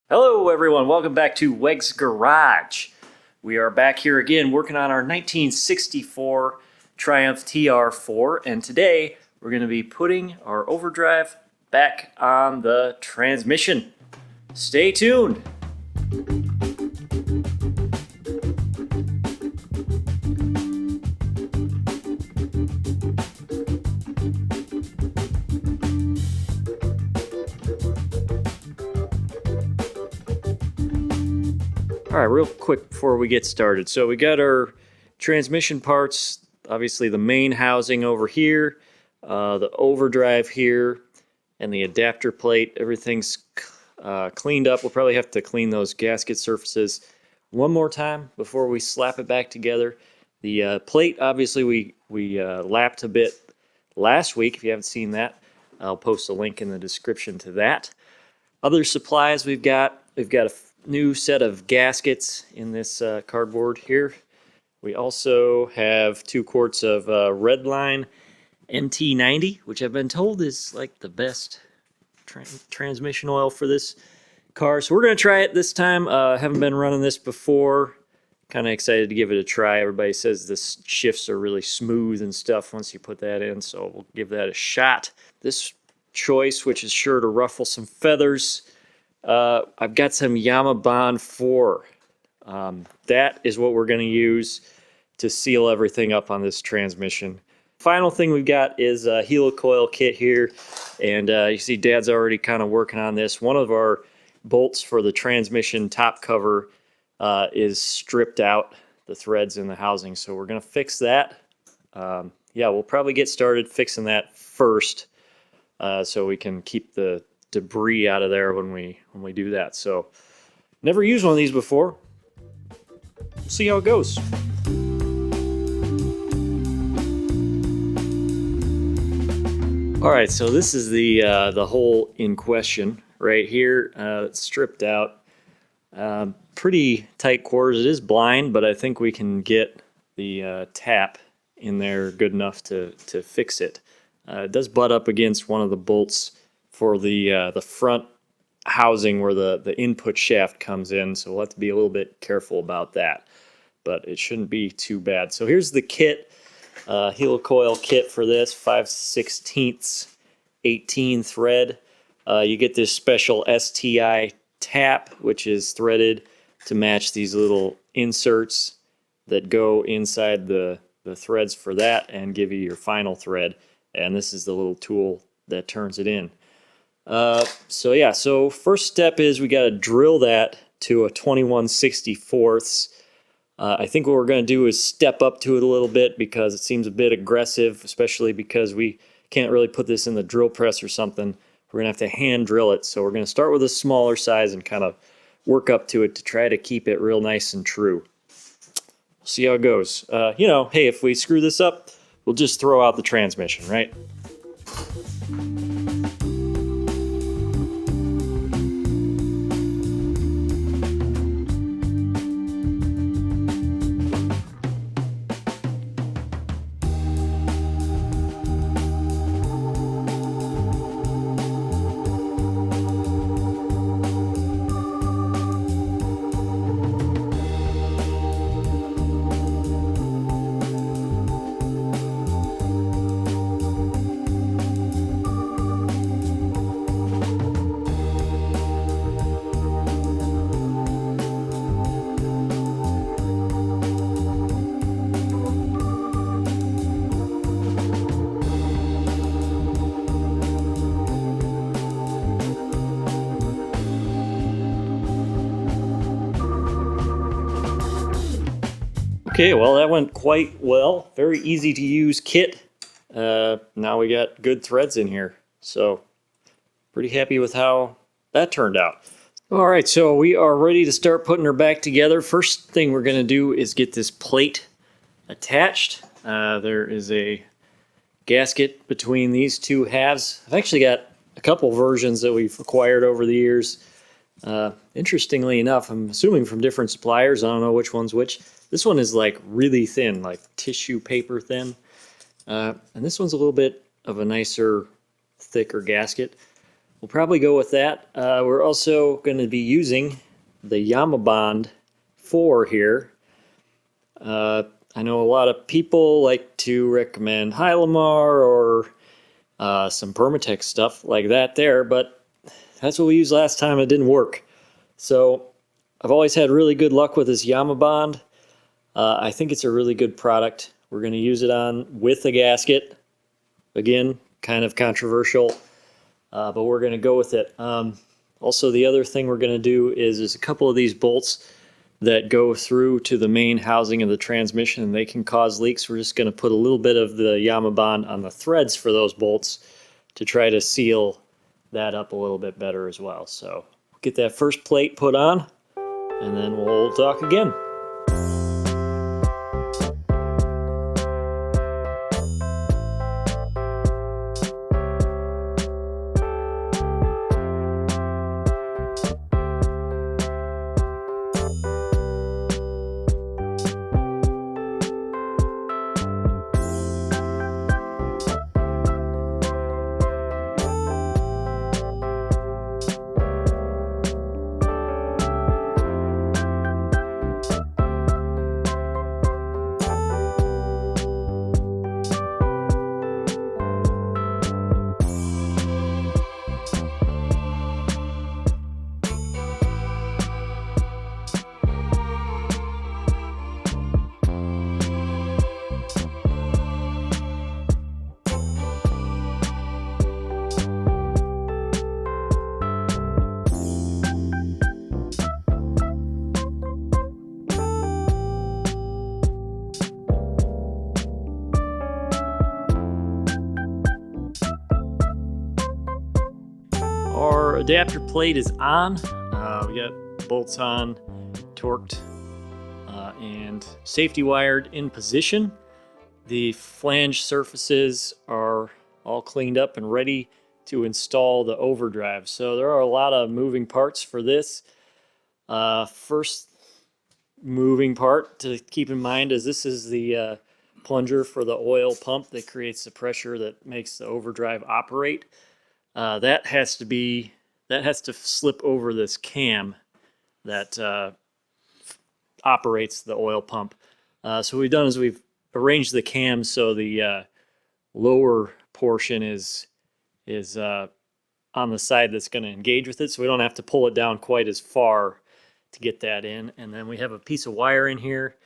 Hello everyone, welcome back to Weg's Garage. We are back here again working on our 1964 Triumph TR4, and today we're going to be putting our overdrive back on the transmission. Stay tuned! All right, real quick before we get started. So we got our transmission parts, obviously the main housing over here, the overdrive here, and the adapter plate. Everything's cleaned up. We'll probably have to clean those gasket surfaces one more time before we slap it back together. The plate, obviously, we lapped a bit last week. If you haven't seen that, I'll post a link in the description to that. Other supplies we've got a new set of gaskets in this cardboard here. We also have 2 quarts of Redline NT90, which I've been told is like the best transmission oil for this car. So we're going to try it this time. Haven't been running this before. Kind of excited to give it a try. Everybody says the shifts are really smooth and stuff once you put that in, so we'll give that a shot. This choice, which is sure to ruffle some feathers, I've got some Bond 4. That is what we're going to use to seal everything up on this transmission. Final thing we've got is a helicoil kit here, and you see Dad's already kind of working on this. One of our bolts for the transmission top cover is stripped out, the threads in the housing, so we're going to fix that. Yeah, we'll probably get started fixing that first, so we can keep the debris out of there when we do that. So never used one of these before. We'll see how it goes. All right, so this is the hole in question right here. It's stripped out. Pretty tight quarters. It is blind, but I think we can get the tap in there good enough to fix it. It does butt up against one of the bolts for the front housing where the input shaft comes in, so we'll have to be a little bit careful about that, but it shouldn't be too bad. So here's the kit, helicoil kit for this, 5/16 18 thread. You get this special STI tap, which is threaded to match these little inserts that go inside the threads for that and give you your final thread, and this is the little tool that turns it in. So first step is we got to drill that to a 21/64. I think what we're going to do is step up to it a little bit because it seems a bit aggressive, especially because we can't really put this in the drill press or something. We're going to have to hand drill it. So we're going to start with a smaller size and kind of work up to it to try to keep it real nice and true. See how it goes. Hey, if we screw this up, we'll just throw out the transmission, right? Okay, well that went quite well. Very easy to use kit. Now we got good threads in here. So pretty happy with how that turned out. All right, so we are ready to start putting her back together. First thing we're going to do is get this plate attached. There is a gasket between these two halves. I've actually got a couple versions that we've acquired over the years. Interestingly enough, I'm assuming from different suppliers. I don't know which one's which. This one is like really thin, like tissue paper thin. And this one's a little bit of a nicer, thicker gasket. we'll probably go with that. We're also going to be using the Yamabond 4 here. I know a lot of people like to recommend Hylamar or some Permatex stuff like that there, but that's what we used last time. It didn't work. So I've always had really good luck with this Yamabond. I think it's a really good product. We're going to use it on with a gasket. Again, kind of controversial, but we're going to go with it. Also, the other thing we're going to do is a couple of these bolts that go through to the main housing of the transmission, and they can cause leaks. We're just going to put a little bit of the Yamabond on the threads for those bolts to try to seal that up a little bit better as well. So get that first plate put on, and then we'll talk again. Our adapter plate is on. We got bolts on, torqued, and safety wired in position. The flange surfaces are all cleaned up and ready to install the overdrive. So there are a lot of moving parts for this. First moving part to keep in mind is this is the plunger for the oil pump that creates the pressure that makes the overdrive operate. That has to slip over this cam that operates the oil pump. So what we've done is we've arranged the cam so the lower portion is on the side that's going to engage with it, so we don't have to pull it down quite as far to get that in. And then we have a piece of wire in here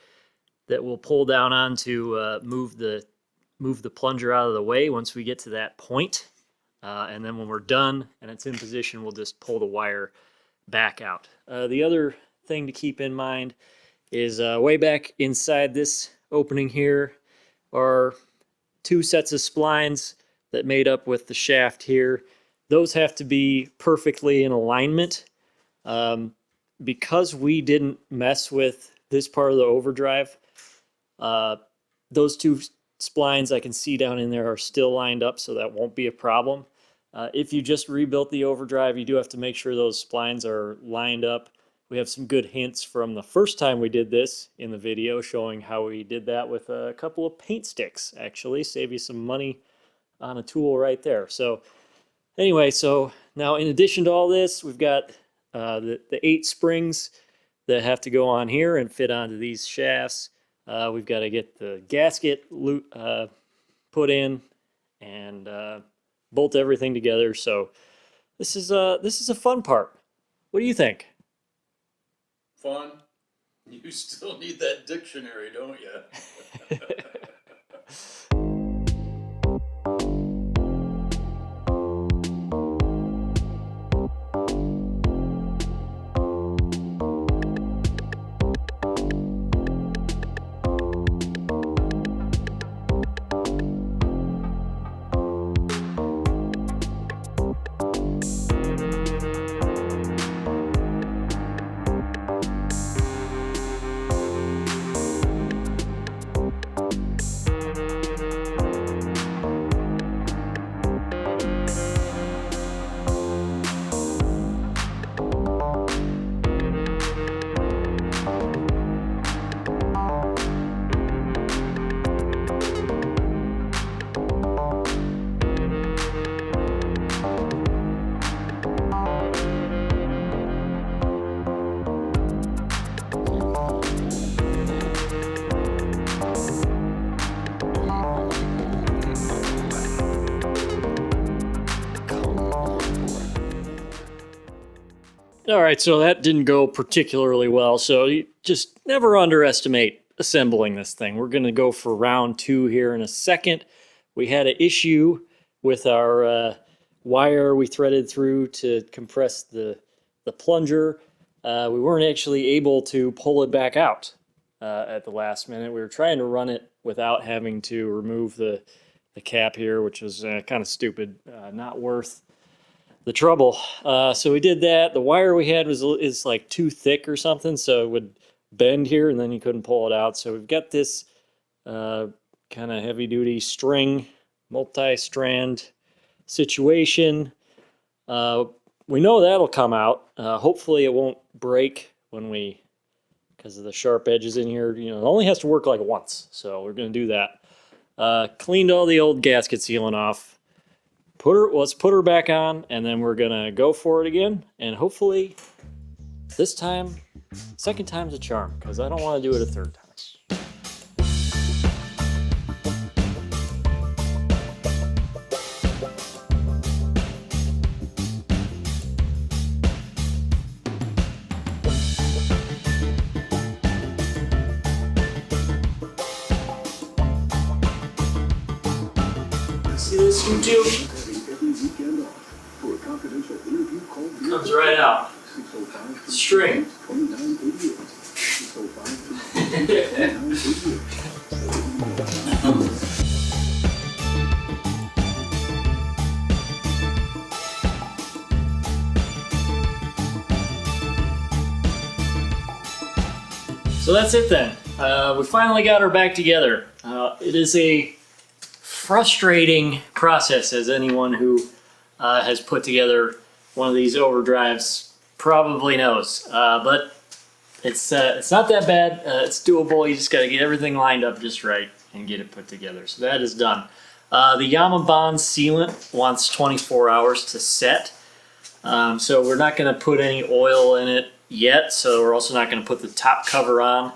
that we'll pull down on to move the plunger out of the way once we get to that point. And then when we're done and it's in position, we'll just pull the wire back out. The other thing to keep in mind is way back inside this opening here are two sets of splines that made up with the shaft here. Those have to be perfectly in alignment. Because we didn't mess with this part of the overdrive, those two splines I can see down in there are still lined up, so that won't be a problem. If you just rebuilt the overdrive, you do have to make sure those splines are lined up. We have some good hints from the first time we did this in the video showing how we did that with a couple of paint sticks, actually. Save you some money on a tool right there. So anyway, so now in addition to all this, we've got the 8 springs that have to go on here and fit onto these shafts. We've got to get the gasket put in and bolt everything together. So this is a fun part. What do you think? Fun? You still need that dictionary, don't you? All right, so that didn't go particularly well. So you just never underestimate assembling this thing. We're going to go for round 2 here in a second. We had an issue with our wire we threaded through to compress the plunger. We weren't actually able to pull it back out at the last minute. We were trying to run it without having to remove the cap here, which was kind of stupid, not worth the trouble. So we did that. The wire we had is like too thick or something, so it would bend here and then you couldn't pull it out. So we've got this kind of heavy duty string, multi-strand situation. We know that'll come out. Hopefully it won't break because of the sharp edges in here. You know, it only has to work like once, so we're going to do that. Cleaned all the old gasket sealant off. Let's put her back on, and then we're gonna go for it again. And hopefully, this time, second time's a charm, because I don't want to do it a third time. See this YouTube? Comes right out. String. So that's it then. We finally got her back together. It is a frustrating process, as anyone who has put together one of these overdrives probably knows. But it's not that bad. It's doable. You just got to get everything lined up just right and get it put together. So that is done. The Yamabond sealant wants 24 hours to set. So we're not going to put any oil in it yet. So we're also not going to put the top cover on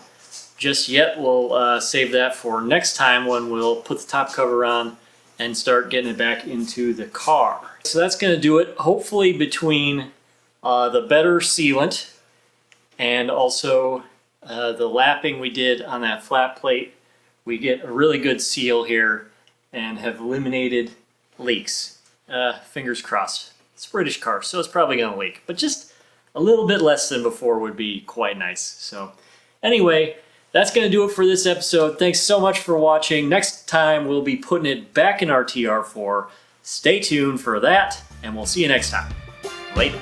just yet. We'll save that for next time when we'll put the top cover on and start getting it back into the car. So that's going to do it. Hopefully between the better sealant and also the lapping we did on that flat plate, we get a really good seal here and have eliminated leaks. Fingers crossed. It's a British car, so it's probably going to leak, but just a little bit less than before would be quite nice. So anyway, that's going to do it for this episode. Thanks so much for watching. Next time, we'll be putting it back in our TR4. Stay tuned for that, and we'll see you next time. Later.